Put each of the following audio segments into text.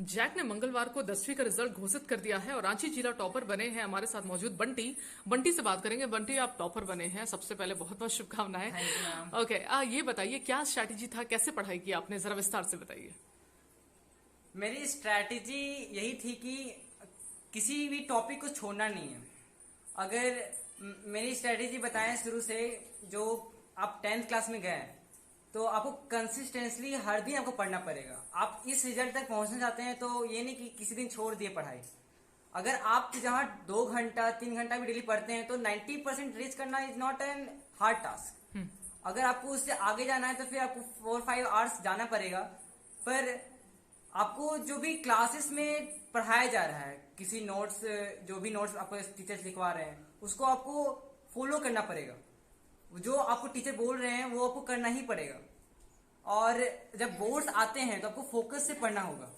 Jack ने मंगलवार को 10वीं का रिजल्ट घोषित कर दिया है और रांची जिला टॉपर बने हैं। हमारे साथ मौजूद बंटी बंटी से बात करेंगे। बंटी, आप टॉपर बने हैं, सबसे पहले बहुत बहुत शुभकामनाएं। Thank you ma'am. ओके, ये बताइए क्या स्ट्रैटेजी था, कैसे पढ़ाई की आपने, जरा विस्तार से बताइए। मेरी स्ट्रैटेजी यही थी कि किसी भी टॉपिक को छोड़ना नहीं है। अगर मेरी स्ट्रैटेजी बताएं शुरू से, जो आप 10th क्लास में गए तो आपको कंसिस्टेंटली हर दिन आपको पढ़ना पड़ेगा। आप इस रिजल्ट तक पहुंचना चाहते हैं तो ये नहीं कि किसी दिन छोड़ दिए पढ़ाई। अगर आप जहां 2 घंटा 3 घंटा भी डेली पढ़ते हैं तो 90% रीच करना is not an hard task. अगर आपको उससे आगे जाना है तो फिर आपको 4-5 आवर्स जाना पड़ेगा। पर आपको जो भी क्लासेस में पढ़ाया जा रहा है, किसी नोट्स, जो भी नोट्स आपको टीचर्स लिखवा रहे हैं उसको आपको फॉलो करना पड़ेगा। जो आपको टीचर बोल रहे हैं वो आपको करना ही पड़ेगा। और जब बोर्ड्स आते हैं तो आपको फोकस से पढ़ना होगा।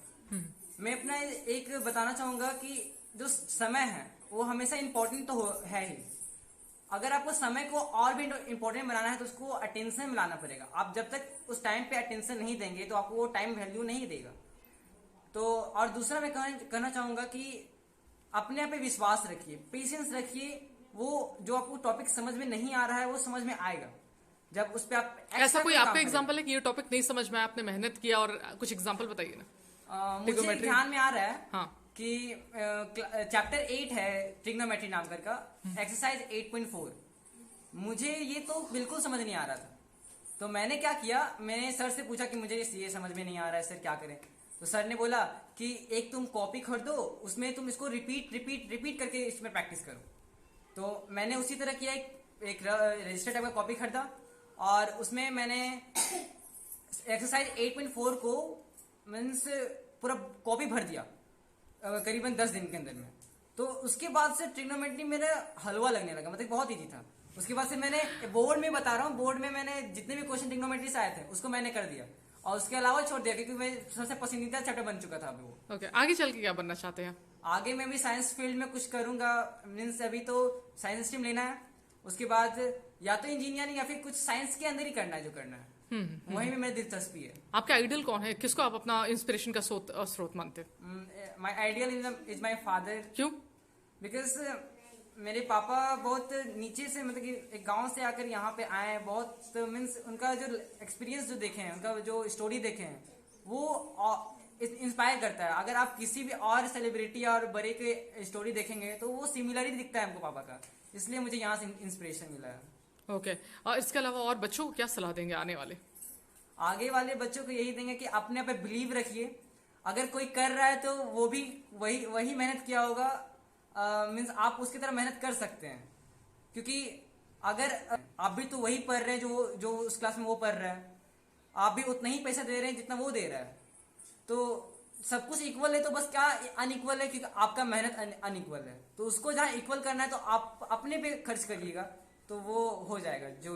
मैं अपना एक बताना चाहूंगा कि जो समय है वो हमेशा इम्पोर्टेंट तो है ही। अगर आपको समय को और भी इम्पोर्टेंट बनाना है तो उसको अटेंशन में लाना पड़ेगा। आप जब तक उस टाइम पे अटेंशन नहीं देंगे तो आपको वो टाइम वैल्यू नहीं देगा। तो और दूसरा मैं कहना चाहूंगा कि अपने आप पे विश्वास रखिए, पेशेंस रखिए। वो जो आपको टॉपिक समझ में नहीं आ रहा है वो समझ में आएगा जब उस पे आप ऐसा कोई काम आपका करेंगे। एग्जाम्पल है कि ये टॉपिक नहीं समझ में आया, आपने मेहनत किया, और कुछ एग्जाम्पल बताइए ना। मुझे Trigonometry? ध्यान में आ रहा है हाँ। कि चैप्टर 8 है ट्रिग्नोमेट्री नाम का, एक्सरसाइज 8.4। मुझे ये तो बिल्कुल समझ नहीं आ रहा था। तो मैंने क्या किया, मैंने सर से पूछा कि मुझे ये समझ में नहीं आ रहा है सर, क्या करें। तो सर ने बोला कि एक तुम कॉपी खरीदो, उसमें तुम इसको रिपीट रिपीट रिपीट करके इसमें प्रैक्टिस करो। तो मैंने उसी तरह किया, एक रजिस्टर टाइप का कॉपी खरीदा और उसमें मैंने एक्सरसाइज 8.4 को मीन्स पूरा कॉपी भर दिया करीबन 10 दिन के अंदर में। तो उसके बाद से ट्रिग्नोमेट्री मेरा हलवा लगने लगा, मतलब बहुत ईजी था। उसके बाद से मैंने बोर्ड में बता रहा हूँ, बोर्ड में मैंने जितने भी क्वेश्चन ट्रिग्नोमेट्री से आए थे उसको मैंने कर दिया और उसके अलावा छोड़ दिया क्योंकि मैं सबसे पसंदीदा चैप्टर बन चुका था अभी वो। ओके, आगे चल के क्या बनना चाहते हैं? आगे मैं भी साइंस फील्ड में कुछ करूंगा। मीन्स अभी तो साइंस स्ट्रीम लेना है, उसके बाद या तो इंजीनियरिंग या फिर कुछ साइंस के अंदर ही करना है जो करना है। वहीं में मेरी दिलचस्पी है। आपका आइडियल कौन है, किसको आप अपना इंस्पिरेशन का स्रोत मानते हैं? माई आइडियल इज माई फादर। क्यों? बिकॉज मेरे पापा बहुत नीचे से, मतलब कि एक गांव से आकर यहाँ पे आए हैं। बहुत मीन्स उनका जो एक्सपीरियंस जो देखे हैं, उनका जो स्टोरी देखे हैं वो इंस्पायर करता है। अगर आप किसी भी और सेलिब्रिटी और बड़े के स्टोरी देखेंगे तो वो सिमिलर ही दिखता है हमको पापा का, इसलिए मुझे यहाँ से इंस्पिरेशन मिला है। ओके, और इसके अलावा और बच्चों को क्या सलाह देंगे आने वाले? आगे वाले बच्चों को यही देंगे कि अपने आप पे बिलीव रखिए। अगर कोई कर रहा है तो वो भी वही मेहनत किया होगा। मीन्स आप उसकी तरह मेहनत कर सकते हैं, क्योंकि अगर आप भी तो वही पढ़ रहे हैं जो उस क्लास में वो पढ़ रहा है, आप भी उतना ही पैसा दे रहे हैं जितना वो दे रहा है। तो सब कुछ इक्वल है, तो बस क्या अनइक्वल है क्योंकि आपका मेहनत अनइक्वल है। तो उसको जहाँ इक्वल करना है तो आप अपने पे खर्च करिएगा तो वो हो जाएगा जो